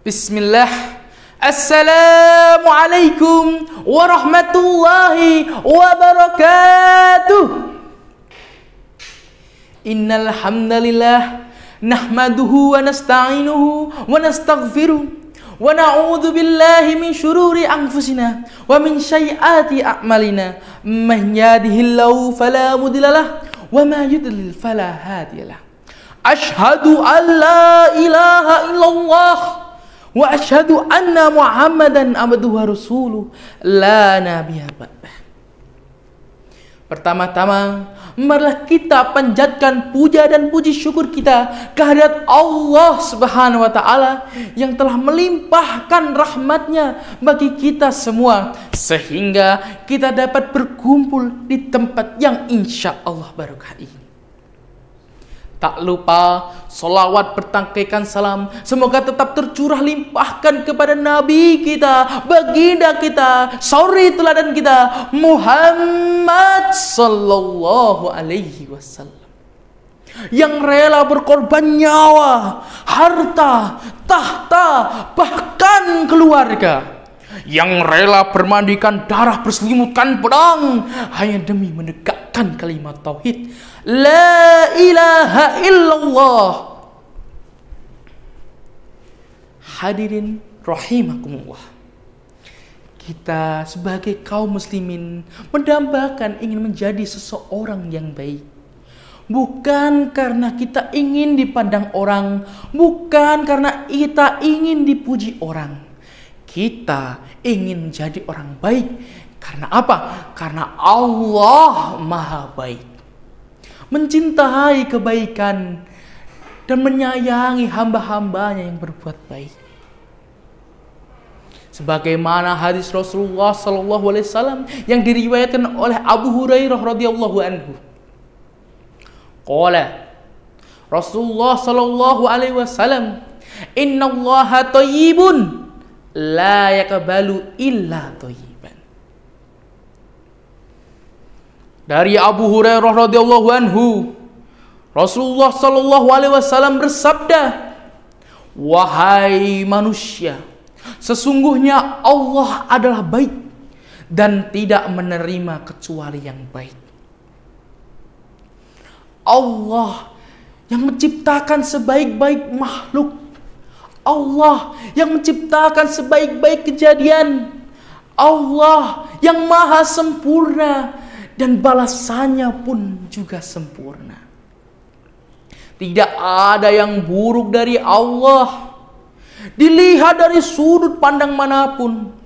Bismillah. Assalamualaikum warahmatullahi wabarakatuh. Innal hamdalillah nahmaduhu wa nasta'inuhu wa nastaghfiruh wa na'udzu billahi min syururi anfusina wa min sayyiati a'malina. Man yahdihillahu fala mudhillalah wa ma yudlil fala hadiyalah. Asyhadu an la ilaha illallah wa asyhadu anna Muhammadan abduhu wa rasuluh la nabiyya ba'dah. Pertama-tama, marilah kita panjatkan puja dan puji syukur kita kehadirat Allah Subhanahu wa taala yang telah melimpahkan rahmatnya bagi kita semua sehingga kita dapat berkumpul di tempat yang insya Allah barokah ini. Tak lupa solawat bertangkaikan salam semoga tetap tercurah limpahkan kepada Nabi kita, baginda kita, suri teladan kita, Muhammad sallallahu alaihi wasallam, yang rela berkorban nyawa, harta, tahta, bahkan keluarga, yang rela bermandikan darah, berselimutkan pedang hanya demi menegakkan kalimat tauhid la ilaha illallah. Hadirin rahimakumullah, kita sebagai kaum muslimin mendambakan ingin menjadi seseorang yang baik, bukan karena kita ingin dipandang orang, bukan karena kita ingin dipuji orang. Kita ingin menjadi orang baik karena apa? Karena Allah Maha Baik, mencintai kebaikan dan menyayangi hamba-hambanya yang berbuat baik. Sebagaimana hadis Rasulullah sallallahu alaihi wasallam yang diriwayatkan oleh Abu Hurairah radhiyallahu anhu. Qala Rasulullah sallallahu alaihi wasallam, "Innallaha thayyibun la yaqbalu illa thayyiban." Dari Abu Hurairah radhiyallahu anhu, Rasulullah sallallahu alaihi wasallam bersabda, "Wahai manusia, sesungguhnya Allah adalah baik dan tidak menerima kecuali yang baik." Allah yang menciptakan sebaik-baik makhluk, Allah yang menciptakan sebaik-baik kejadian, Allah yang maha sempurna dan balasannya pun juga sempurna. Tidak ada yang buruk dari Allah, dilihat dari sudut pandang manapun.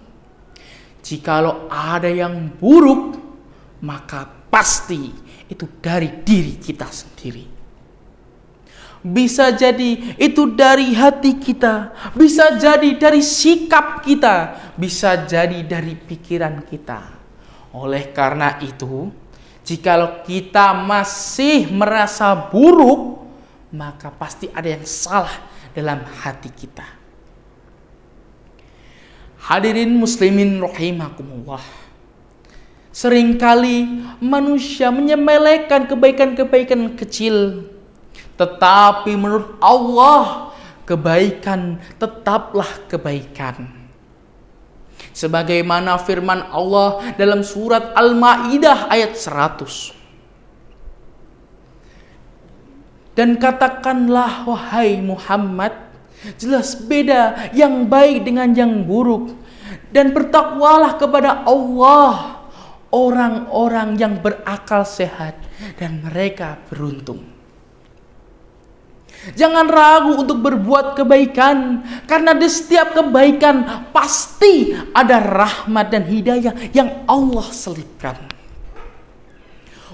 Jikalau ada yang buruk, maka pasti itu dari diri kita sendiri. Bisa jadi itu dari hati kita, bisa jadi dari sikap kita, bisa jadi dari pikiran kita. Oleh karena itu, jikalau kita masih merasa buruk, maka pasti ada yang salah dalam hati kita. Hadirin muslimin rahimakumullah, seringkali manusia menyepelekan kebaikan-kebaikan kecil, tetapi menurut Allah kebaikan tetaplah kebaikan. Sebagaimana firman Allah dalam surat Al-Maidah ayat 100. Dan katakanlah wahai Muhammad, jelas beda yang baik dengan yang buruk, dan bertakwalah kepada Allah orang-orang yang berakal sehat dan mereka beruntung. Jangan ragu untuk berbuat kebaikan, karena di setiap kebaikan pasti ada rahmat dan hidayah yang Allah selipkan.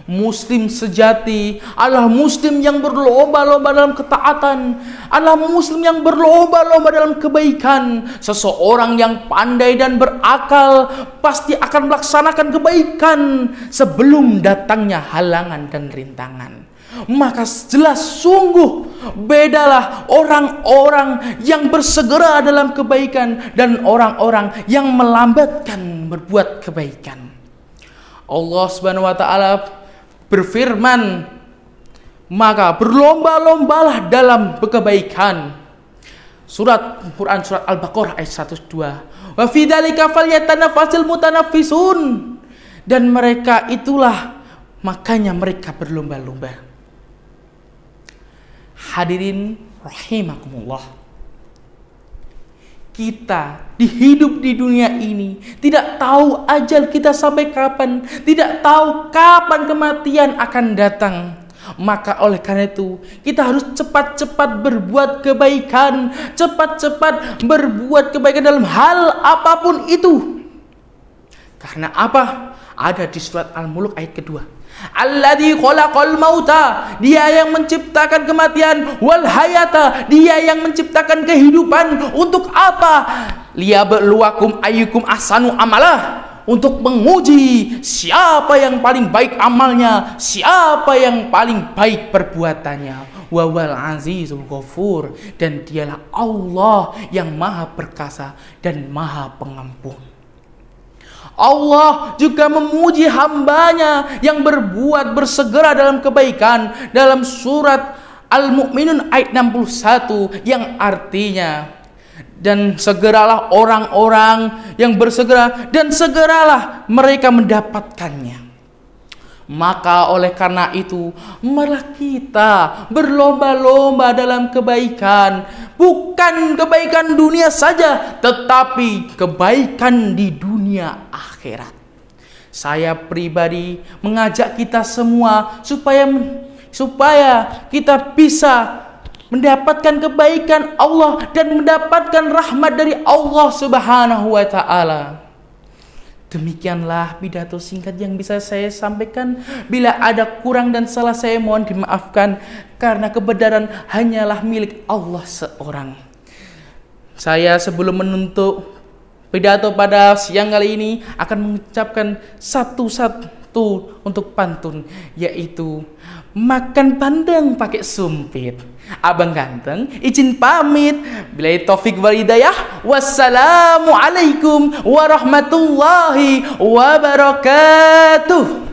Muslim sejati adalah muslim yang berlomba-lomba dalam ketaatan, adalah muslim yang berlomba-lomba dalam kebaikan. Seseorang yang pandai dan berakal pasti akan melaksanakan kebaikan sebelum datangnya halangan dan rintangan. Maka jelas sungguh bedalah orang-orang yang bersegera dalam kebaikan dan orang-orang yang melambatkan berbuat kebaikan. Allah Subhanahu wa taala berfirman, "Maka berlomba-lombalah dalam kebaikan." Quran surat Al-Baqarah ayat 102. Wa fi dzalika falyatanafasil mutanaffisun. Dan mereka itulah, makanya mereka berlomba-lomba. Hadirin rahimakumullah. Kita hidup di dunia ini tidak tahu ajal kita sampai kapan, tidak tahu kapan kematian akan datang. Maka oleh karena itu kita harus cepat-cepat berbuat kebaikan, cepat-cepat berbuat kebaikan dalam hal apapun itu. Karena apa? Ada di surat Al-Mulk ayat kedua. Alladzi khalaqal mauta, dia yang menciptakan kematian, wal hayata, dia yang menciptakan kehidupan. Untuk apa? Liyabluwakum ayyukum ahsanu amalah, untuk menguji siapa yang paling baik amalnya, siapa yang paling baik perbuatannya. Wa wal azizul ghafur, dan dialah Allah yang maha perkasa dan maha pengampun. Allah juga memuji hambanya yang bersegera dalam kebaikan dalam surat Al-Mu'minun ayat 61, yang artinya, dan segeralah orang-orang yang bersegera, dan segeralah mereka mendapatkannya. Maka oleh karena itu, marilah kita berlomba-lomba dalam kebaikan. Bukan kebaikan dunia saja, tetapi kebaikan di dunia akhirat. Saya pribadi mengajak kita semua supaya kita bisa mendapatkan kebaikan Allah dan mendapatkan rahmat dari Allah Subhanahu wa taala. Demikianlah pidato singkat yang bisa saya sampaikan. Bila ada kurang dan salah, saya mohon dimaafkan, karena kebenaran hanyalah milik Allah seorang. Saya sebelum menutup pidato pada siang kali ini akan mengucapkan satu-satu untuk pantun, yaitu makan bandeng pakai sumpit. Abang ganteng izin pamit. Billahi taufik wal hidayah. Wassalamualaikum warahmatullahi wabarakatuh.